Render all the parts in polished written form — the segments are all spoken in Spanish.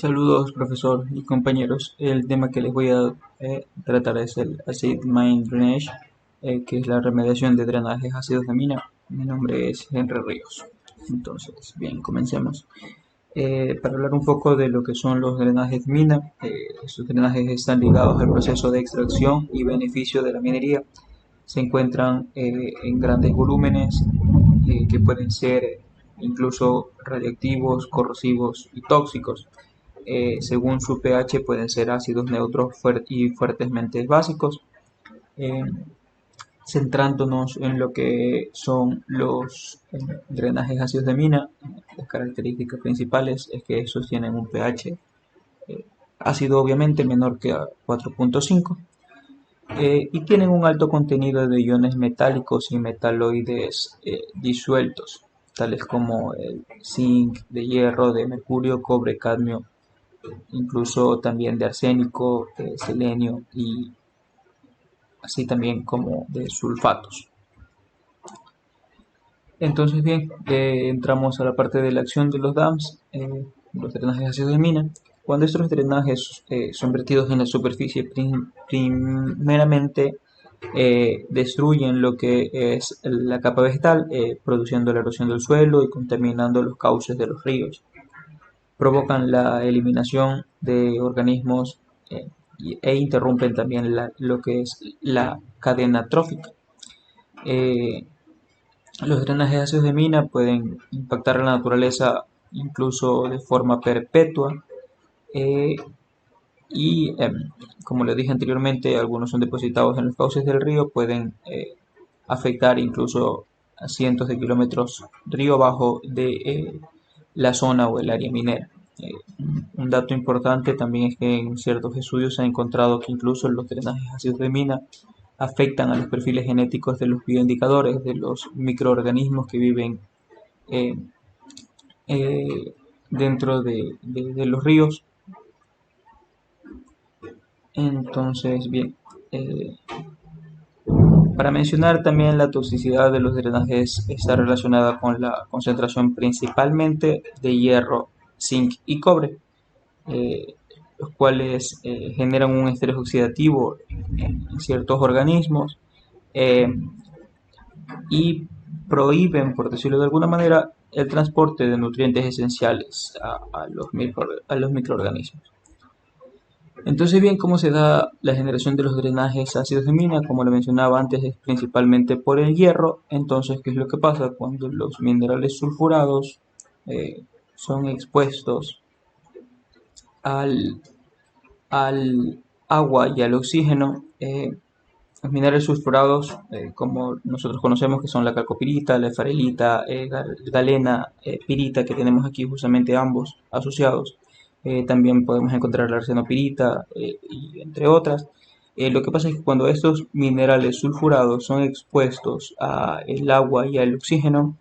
Saludos, profesor y compañeros. El tema que les voy a tratar es el Acid Mine Drainage, que es la remediación de drenajes ácidos de mina. Mi nombre es Henry Ríos. Entonces, bien, comencemos. Para hablar un poco de lo que son los drenajes de mina, estos drenajes están ligados al proceso de extracción y beneficio de la minería. Se encuentran en grandes volúmenes que pueden ser incluso radiactivos, corrosivos y tóxicos. Según su pH pueden ser ácidos neutros y fuertemente básicos. Eh, Centrándonos en lo que son los drenajes ácidos de mina, las características principales es que estos tienen un pH ácido obviamente menor que a 4.5 y tienen un alto contenido de iones metálicos y metaloides disueltos, tales como el zinc, de hierro, de mercurio, cobre, cadmio, incluso también de arsénico, de selenio y así también como de sulfatos. Entonces bien, entramos a la parte de la acción de los dams, los drenajes ácidos de mina. Cuando estos drenajes son vertidos en la superficie, primeramente destruyen lo que es la capa vegetal, produciendo la erosión del suelo y contaminando los cauces de los ríos. Provocan la eliminación de organismos e interrumpen también lo que es la cadena trófica. Eh, los drenajes ácidos de mina pueden impactar a la naturaleza incluso de forma perpetua eh, y, como les dije anteriormente, algunos son depositados en los cauces del río, pueden afectar incluso a cientos de kilómetros río abajo de la zona o el área minera. Eh, un dato importante también es que en ciertos estudios se ha encontrado que incluso los drenajes ácidos de mina afectan a los perfiles genéticos de los bioindicadores, de los microorganismos que viven eh, dentro de los ríos. Entonces, bien, para mencionar también la toxicidad de los drenajes está relacionada con la concentración principalmente de hierro, zinc y cobre, eh, los cuales generan un estrés oxidativo en ciertos organismos eh, y prohíben, por decirlo de alguna manera, el transporte de nutrientes esenciales a los microorganismos. Entonces, bien, ¿cómo se da la generación de los drenajes ácidos de mina? Como lo mencionaba antes, es principalmente por el hierro. Entonces, ¿qué es lo que pasa? Cuando los minerales sulfurados son expuestos al, al agua y al oxígeno, los minerales sulfurados, como nosotros conocemos, que son la calcopirita, la esfarelita, galena, pirita, que tenemos aquí justamente ambos asociados. También podemos encontrar la arsenopirita y entre otras. Lo que pasa es que cuando estos minerales sulfurados son expuestos al agua y al oxígeno,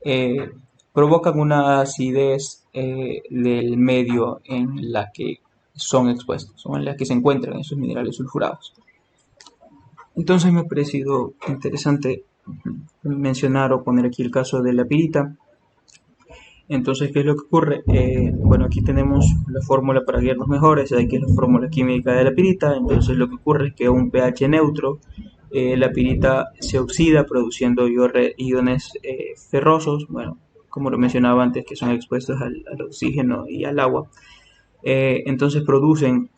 eh, provocan una acidez del medio en la que son expuestos, o en la que se encuentran esos minerales sulfurados. Entonces me ha parecido interesante mencionar o poner aquí el caso de la pirita. Entonces, ¿qué es lo que ocurre? Bueno, aquí tenemos la fórmula para guiarnos mejores, aquí es la fórmula química de la pirita. Entonces lo que ocurre es que a un pH neutro, la pirita se oxida produciendo iones ferrosos, bueno, como lo mencionaba antes, que son expuestos al oxígeno y al agua. Entonces producen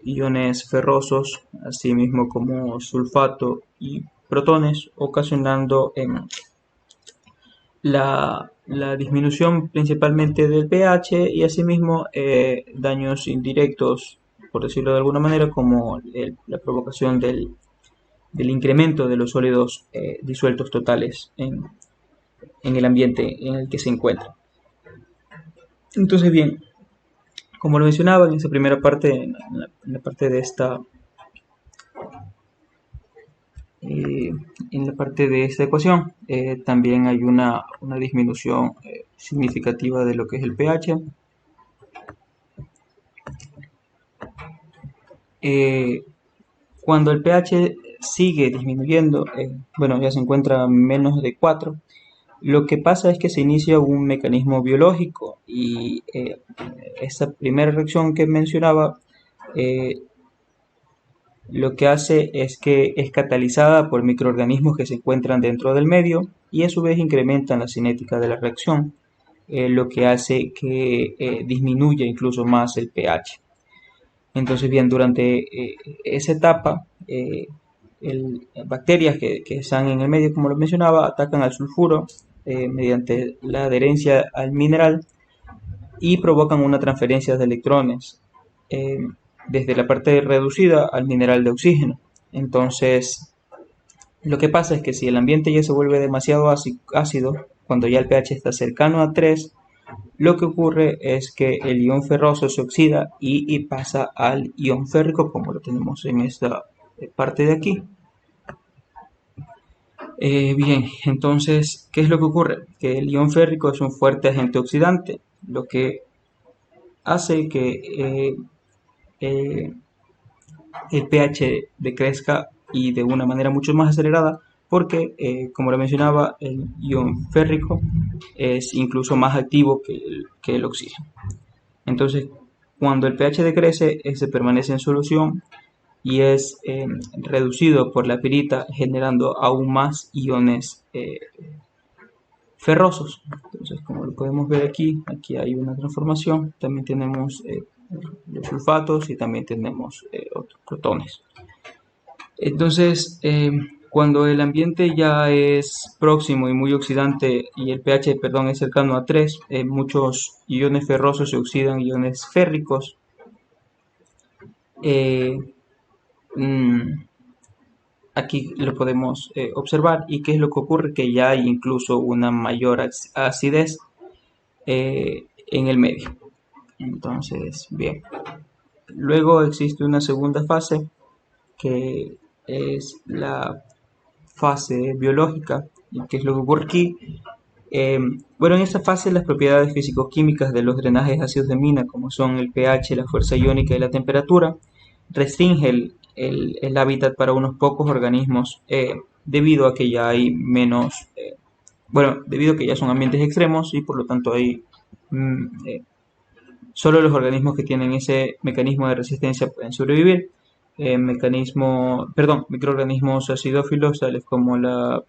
iones ferrosos, así mismo como sulfato y protones, ocasionando la disminución principalmente del pH y asimismo daños indirectos, por decirlo de alguna manera, como la provocación del incremento de los sólidos disueltos totales en el ambiente en el que se encuentra. Entonces, bien, como lo mencionaba en esa primera parte, en la parte de esta en la parte de esta ecuación también hay una disminución significativa de lo que es el pH. Cuando el pH sigue disminuyendo, bueno, ya se encuentra menos de 4, Lo que pasa es que se inicia un mecanismo biológico y esa primera reacción que mencionaba eh, lo que hace es que es catalizada por microorganismos que se encuentran dentro del medio y a su vez incrementan la cinética de la reacción, lo que hace que disminuya incluso más el pH. Entonces, bien, durante esa etapa, bacterias que están en el medio, como lo mencionaba, atacan al sulfuro mediante la adherencia al mineral y provocan una transferencia de electrones eh, desde la parte reducida al mineral de oxígeno. Entonces, lo que pasa es que si el ambiente ya se vuelve demasiado ácido, cuando ya el pH está cercano a 3, lo que ocurre es que el ion ferroso se oxida y pasa al ion férrico, como lo tenemos en esta parte de aquí. Bien, entonces, ¿qué es lo que ocurre? Que el ion férrico es un fuerte agente oxidante, lo que hace que eh, el pH decrezca y de una manera mucho más acelerada porque, como lo mencionaba, el ion férrico es incluso más activo que el oxígeno. Entonces, cuando el pH decrece, se permanece en solución y es reducido por la pirita, generando aún más iones ferrosos. Entonces, como lo podemos ver aquí, aquí hay una transformación. También tenemos los sulfatos y también tenemos otros protones. Entonces, cuando el ambiente ya es próximo y muy oxidante y el pH, perdón, es cercano a 3, muchos iones ferrosos se oxidan iones férricos. Eh, mm, Aquí lo podemos observar. ¿Y qué es lo que ocurre? Que ya hay incluso una mayor acidez en el medio. Entonces, bien. Luego existe una segunda fase que es la fase biológica. ¿Y qué es lo que ocurre aquí? Eh, bueno, en esta fase las propiedades físico-químicas de los drenajes ácidos de mina, como son el pH, la fuerza iónica y la temperatura, restringe el hábitat para unos pocos organismos debido a que ya hay menos, bueno, debido a que ya son ambientes extremos y por lo tanto hay solo los organismos que tienen ese mecanismo de resistencia pueden sobrevivir. Microorganismos acidófilos tales como la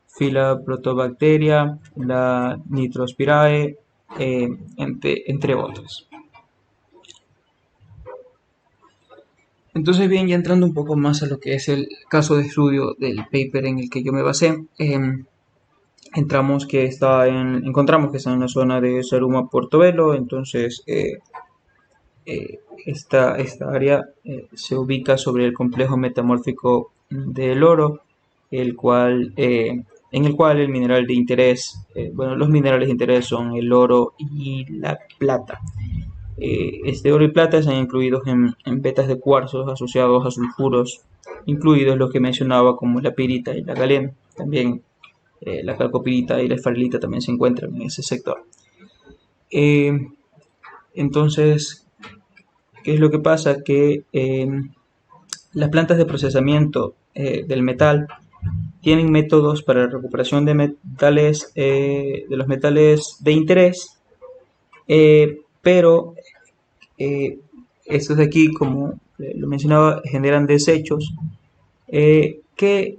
Fila protobacteria, la Nitrospirae, entre otras. Entonces, bien, ya entrando un poco más a lo que es el caso de estudio del paper en el que yo me basé, encontramos que está en la zona de Saruma Portobelo. Entonces esta área se ubica sobre el complejo metamórfico del oro, en el cual el mineral de interés, bueno, los minerales de interés son el oro y la plata. Este oro y plata están incluidos en vetas de cuarzos asociados a sulfuros, incluidos los que mencionaba como la pirita y la galena. También la calcopirita y la esfarilita también se encuentran en ese sector. Eh, entonces, ¿qué es lo que pasa? Que las plantas de procesamiento del metal tienen métodos para la recuperación de metales, de los metales de interés, pero estos de aquí, como lo mencionaba, generan desechos que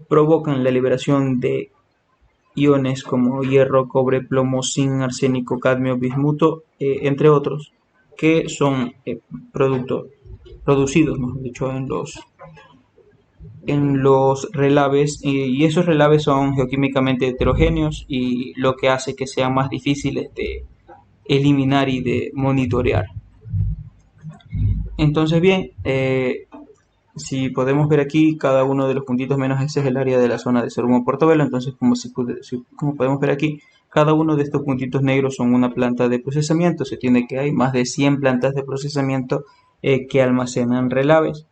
provocan la liberación de iones como hierro, cobre, plomo, zinc, arsénico, cadmio, bismuto, entre otros, que son producidos, mejor dicho, en los relaves, y esos relaves son geoquímicamente heterogéneos y lo que hace que sean más difíciles de eliminar y de monitorear. Entonces, bien, si podemos ver aquí, cada uno de los puntitos menos ese es el área de la zona de Sarumo Portobelo. Entonces, como podemos ver aquí, cada uno de estos puntitos negros son una planta de procesamiento. Se tiene que hay más de 100 plantas de procesamiento que almacenan relaves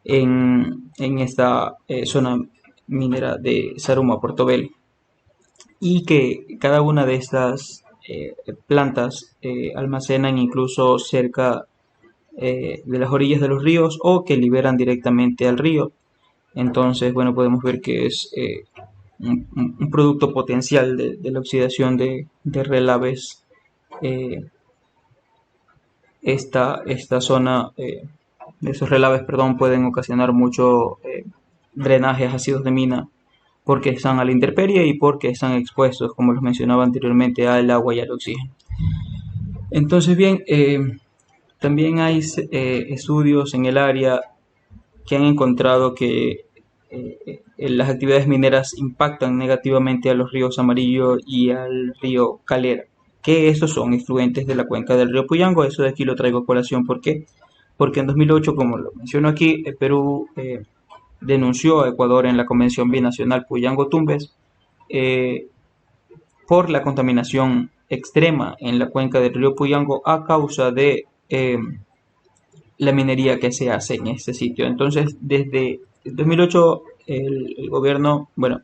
en esta zona minera de Saruma Portobelo. Y que cada una de estas plantas almacenan incluso cerca de las orillas de los ríos o que liberan directamente al río. Entonces, bueno, podemos ver que es un producto potencial de la oxidación de relaves. Esta zona, esos relaves, perdón, pueden ocasionar mucho drenajes ácidos de mina porque están a la intemperie y porque están expuestos, como los mencionaba anteriormente, al agua y al oxígeno. Entonces, bien, también hay estudios en el área que han encontrado que las actividades mineras impactan negativamente a los ríos Amarillo y al río Calera, que estos son influentes de la cuenca del río Puyango. Eso de aquí lo traigo a colación. ¿Por qué? Porque en 2008, como lo menciono aquí, Perú denunció a Ecuador en la Convención Binacional Puyango-Tumbes por la contaminación extrema en la cuenca del río Puyango a causa de la minería que se hace en este sitio. Entonces, desde el 2008 el gobierno, bueno,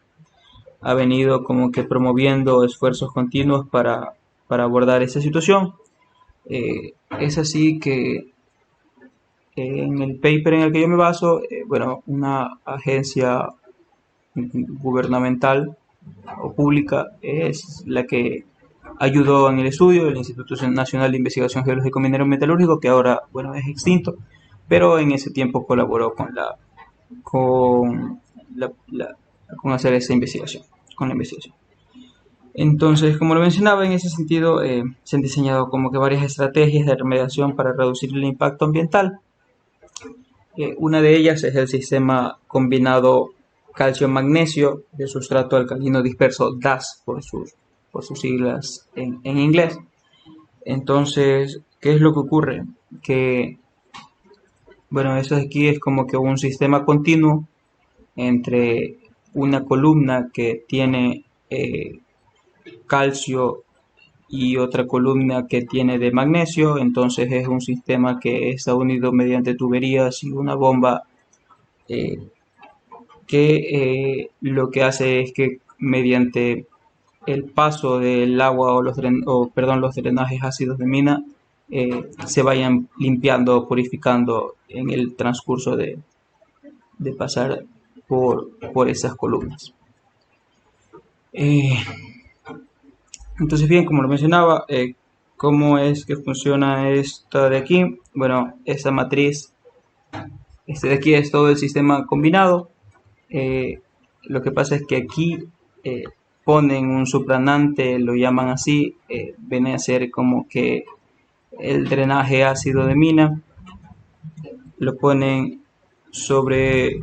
ha venido como que promoviendo esfuerzos continuos para abordar esta situación. Es así que en el paper en el que yo me baso, bueno, una agencia gubernamental o pública es la que ayudó en el estudio, el Instituto Nacional de Investigación Geológico Minero Metalúrgico, que ahora, bueno, es extinto, pero en ese tiempo colaboró con con hacer esa investigación, con la investigación. Entonces, como lo mencionaba, en ese sentido se han diseñado como que varias estrategias de remediación para reducir el impacto ambiental. Una de ellas es el sistema combinado calcio-magnesio de sustrato alcalino disperso, DAS por sus siglas en inglés. Entonces, ¿qué es lo que ocurre? Que, bueno, eso de aquí es como que un sistema continuo entre una columna que tiene calcio y otra columna que tiene de magnesio. Entonces es un sistema que está unido mediante tuberías y una bomba que lo que hace es que mediante el paso del agua o los drenajes ácidos de mina se vayan limpiando, purificando en el transcurso de pasar por esas columnas. Entonces, bien, como lo mencionaba, ¿cómo es que funciona esta de aquí? Bueno, esta matriz, este de aquí es todo el sistema combinado. Lo que pasa es que aquí ponen un supranante, lo llaman así, viene a ser como que el drenaje ácido de mina, lo ponen sobre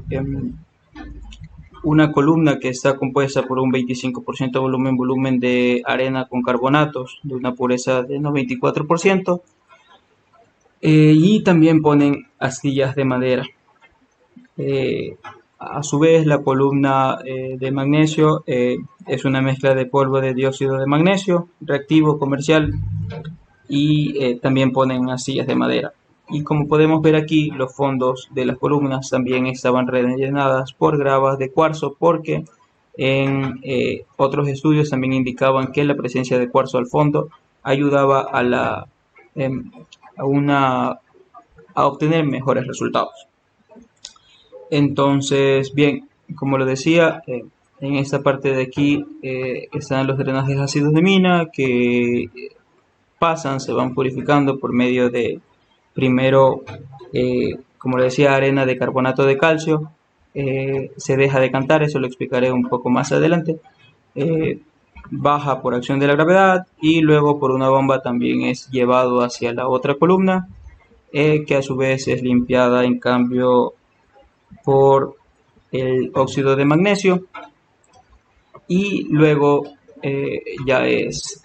una columna que está compuesta por un 25% volumen de arena con carbonatos de una pureza de 94%, y también ponen astillas de madera. A su vez, la columna de magnesio es una mezcla de polvo de dióxido de magnesio, reactivo comercial, y también ponen astillas de madera. Y como podemos ver aquí, los fondos de las columnas también estaban rellenadas por gravas de cuarzo, porque en otros estudios también indicaban que la presencia de cuarzo al fondo ayudaba a obtener mejores resultados. Entonces, bien, como lo decía, en esta parte de aquí están los drenajes ácidos de mina que pasan, se van purificando por medio de, primero, como le decía, arena de carbonato de calcio, se deja decantar, eso lo explicaré un poco más adelante, baja por acción de la gravedad y luego por una bomba también es llevado hacia la otra columna, que a su vez es limpiada en cambio por el óxido de magnesio, y luego ya es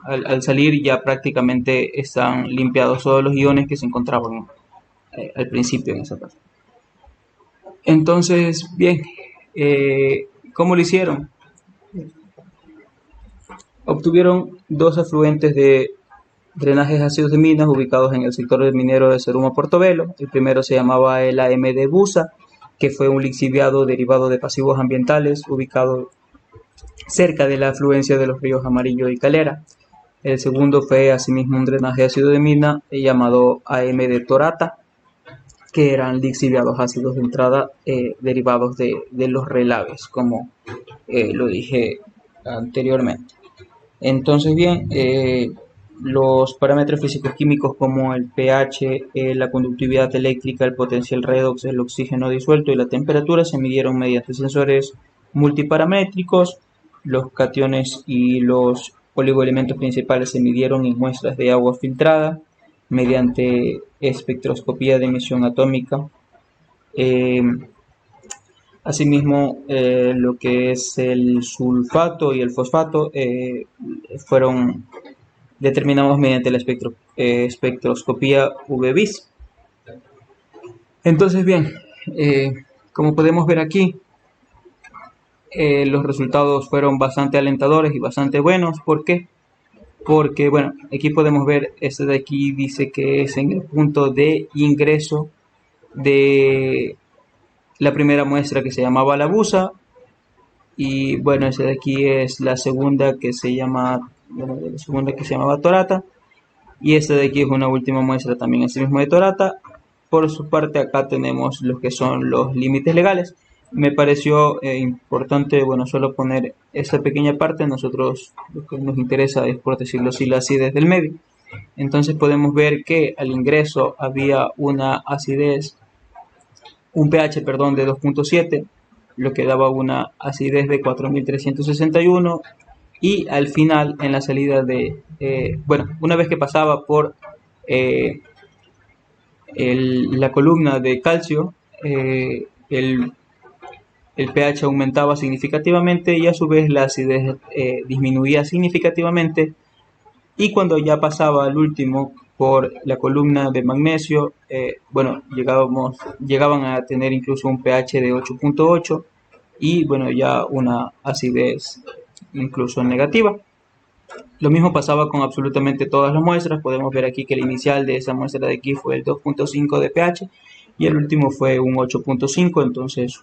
al salir ya prácticamente están limpiados todos los iones que se encontraban al principio en esa parte. Entonces, bien, ¿cómo lo hicieron? Obtuvieron dos afluentes de drenajes ácidos de minas ubicados en el sector minero de Ceruma Portobelo. El primero se llamaba el AMD Busa, que fue un lixiviado derivado de pasivos ambientales ubicado cerca de la afluencia de los ríos Amarillo y Calera. El segundo fue asimismo un drenaje ácido de mina llamado AMD Torata, que eran lixiviados ácidos de entrada derivados de los relaves, como lo dije anteriormente. Entonces, bien, los parámetros físico-químicos como el pH, la conductividad eléctrica, el potencial redox, el oxígeno disuelto y la temperatura se midieron mediante sensores multiparamétricos. Los cationes y los oligoelementos principales se midieron en muestras de agua filtrada mediante espectroscopía de emisión atómica. Asimismo, lo que es el sulfato y el fosfato fueron determinados mediante la espectroscopía UV-Vis. Entonces, bien, como podemos ver aquí, los resultados fueron bastante alentadores y bastante buenos. ¿Por qué? Porque, bueno, aquí podemos ver, este de aquí dice que es en el punto de ingreso de la primera muestra que se llamaba la busa, y bueno, ese de aquí es la segunda que se llama, bueno, la segunda que se llamaba torata, y este de aquí es una última muestra también así mismo de torata. Por su parte, acá tenemos los que son los límites legales. Me pareció importante, bueno, solo poner esta pequeña parte. Nosotros lo que nos interesa es, por decirlo así, la acidez del medio. Entonces podemos ver que al ingreso había una acidez, un pH, perdón, de 2.7, lo que daba una acidez de 4361, y al final, en la salida de, bueno, una vez que pasaba por la columna de calcio, el pH aumentaba significativamente y a su vez la acidez disminuía significativamente, y cuando ya pasaba al último por la columna de magnesio, bueno, llegaban a tener incluso un pH de 8.8 y bueno, ya una acidez incluso negativa. Lo mismo pasaba con absolutamente todas las muestras. Podemos ver aquí que el inicial de esa muestra de aquí fue el 2.5 de pH y el último fue un 8.5. Entonces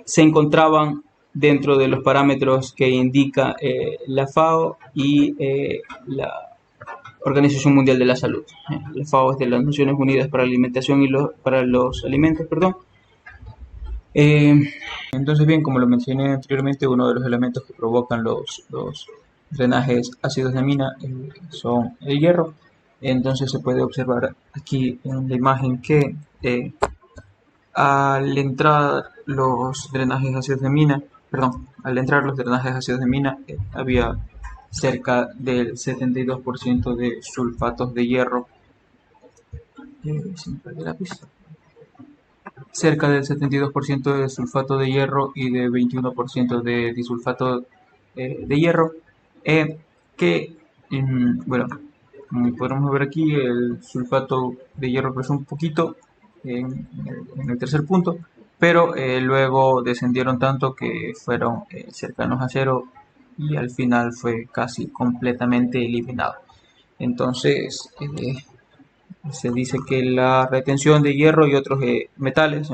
se encontraban dentro de los parámetros que indica la FAO y la Organización Mundial de la Salud. La FAO es de las Naciones Unidas para la Alimentación y para los Alimentos, perdón. Entonces, bien, como lo mencioné anteriormente, uno de los elementos que provocan los drenajes ácidos de mina son el hierro. Entonces se puede observar aquí en la imagen que al entrar los drenajes ácidos de mina, había cerca del 72% de sulfatos de hierro. Cerca del 72% de sulfato de hierro y de 21% de disulfato de hierro, que, bueno, como podemos ver aquí, el sulfato de hierro creció un poquito en el tercer punto, pero luego descendieron tanto que fueron cercanos a cero y al final fue casi completamente eliminado. Entonces, se dice que la retención de hierro y otros metales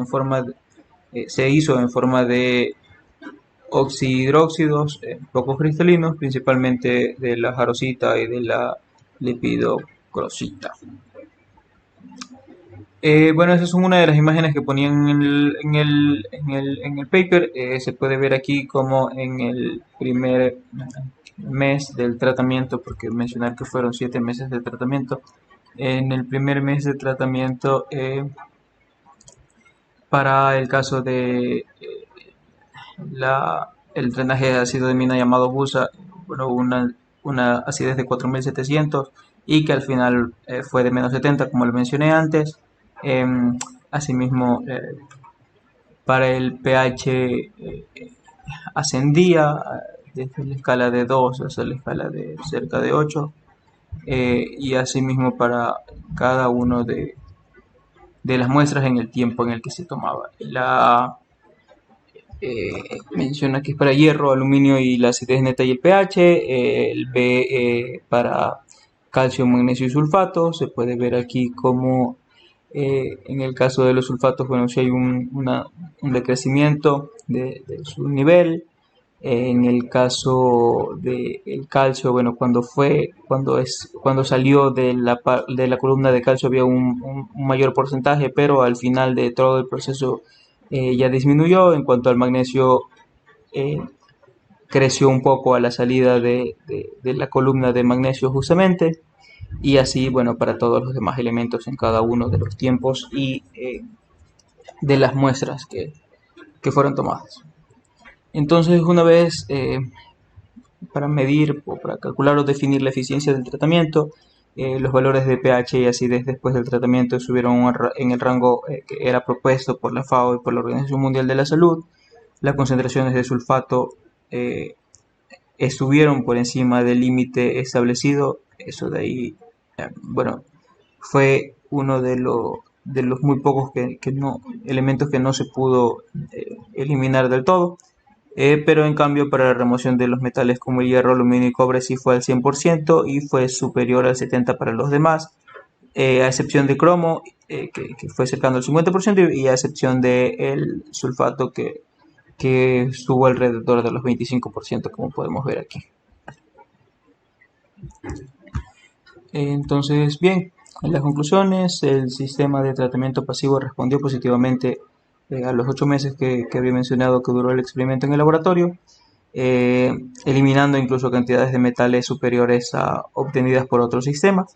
se hizo en forma de oxidróxidos poco cristalinos, principalmente de la jarosita y de la lepidocrosita. Bueno, esa es una de las imágenes que ponían en el paper. Se puede ver aquí como en el primer mes del tratamiento, porque mencionar que fueron 7 meses de tratamiento. En el primer mes de tratamiento, para el caso de el drenaje de ácido de mina llamado busa, bueno, una acidez de 4700 y que al final fue de menos 70, como lo mencioné antes. Asimismo, para el pH ascendía desde la escala de 2 hasta la escala de cerca de 8, y asimismo para cada uno de las muestras en el tiempo en el que se tomaba. Menciona que es para hierro, aluminio y la acidez neta y el pH, el B para calcio, magnesio y sulfato. Se puede ver aquí como en el caso de los sulfatos, bueno, si hay un decrecimiento de su nivel. En el caso del calcio, bueno, cuando salió de la columna de calcio había un mayor porcentaje, pero al final de todo el proceso ya disminuyó. En cuanto al magnesio, eh, creció un poco a la salida de la columna de magnesio justamente, y así, bueno, para todos los demás elementos en cada uno de los tiempos y de las muestras que fueron tomadas. Entonces, una vez para medir o para calcular o definir la eficiencia del tratamiento, los valores de pH y acidez después del tratamiento subieron en el rango que era propuesto por la FAO y por la Organización Mundial de la Salud. Las concentraciones de sulfato estuvieron por encima del límite establecido. Eso de ahí, bueno, fue uno de los muy pocos elementos que no se pudo eliminar del todo. Pero en cambio para la remoción de los metales como el hierro, aluminio y cobre sí fue al 100% y fue superior al 70% para los demás, a excepción de cromo, que fue cercano al 50%, y a excepción del sulfato, que estuvo alrededor de los 25%, como podemos ver aquí. Entonces, bien, en las conclusiones, el sistema de tratamiento pasivo respondió positivamente a los 8 meses que había mencionado que duró el experimento en el laboratorio, eliminando incluso cantidades de metales superiores a obtenidas por otros sistemas.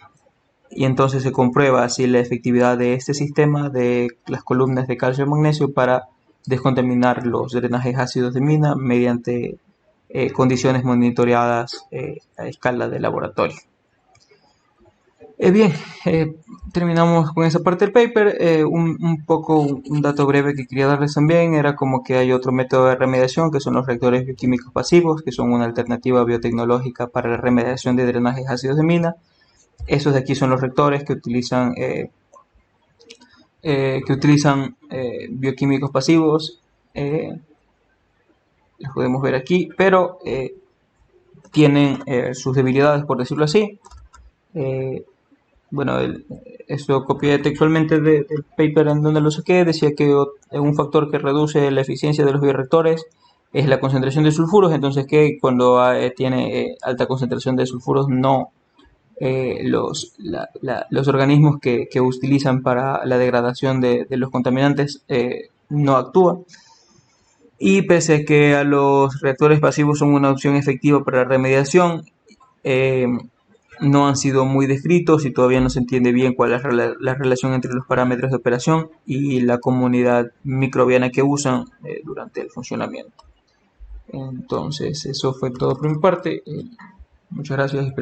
Y entonces se comprueba así la efectividad de este sistema de las columnas de calcio y magnesio para descontaminar los drenajes ácidos de mina mediante condiciones monitoreadas a escala de laboratorio. Bien, terminamos con esa parte del paper. Un dato breve que quería darles también era como que hay otro método de remediación, que son los reactores bioquímicos pasivos, que son una alternativa biotecnológica para la remediación de drenajes ácidos de mina. Esos de aquí son los reactores que utilizan bioquímicos pasivos. Los podemos ver aquí, pero tienen sus debilidades, por decirlo así. Bueno, esto copié textualmente del paper en donde lo saqué. Decía que un factor que reduce la eficiencia de los bioreactores es la concentración de sulfuros. Entonces, que cuando tiene alta concentración de sulfuros, no los organismos que utilizan para la degradación de los contaminantes no actúan. Y pese a que a los reactores pasivos son una opción efectiva para la remediación, no han sido muy descritos y todavía no se entiende bien cuál es la relación entre los parámetros de operación y la comunidad microbiana que usan durante el funcionamiento. Entonces, eso fue todo por mi parte. Muchas gracias.